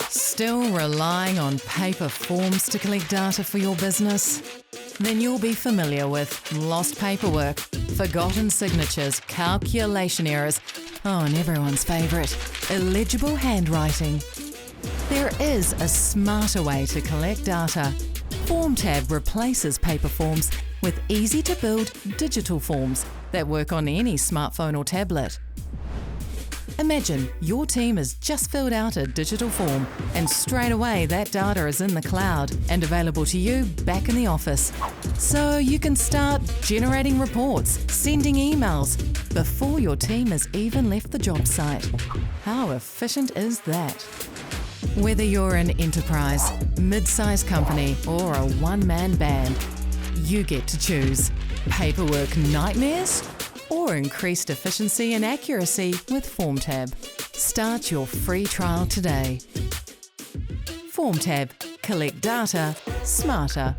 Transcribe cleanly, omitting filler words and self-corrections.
Still relying on paper forms to collect data for your business? Then you'll be familiar with lost paperwork, forgotten signatures, calculation errors, and everyone's favourite, illegible handwriting. There is a smarter way to collect data. FormTab replaces paper forms with easy-to-build digital forms that work on any smartphone or tablet. Imagine your team has just filled out a digital form and straight away that data is in the cloud and available to you back in the office. So you can start generating reports, sending emails before your team has even left the job site. How efficient is that? Whether you're an enterprise, mid-sized company or a one-man band, you get to choose. Paperwork nightmares? Or increased efficiency and accuracy with FormTab. Start your free trial today. FormTab. Collect data smarter.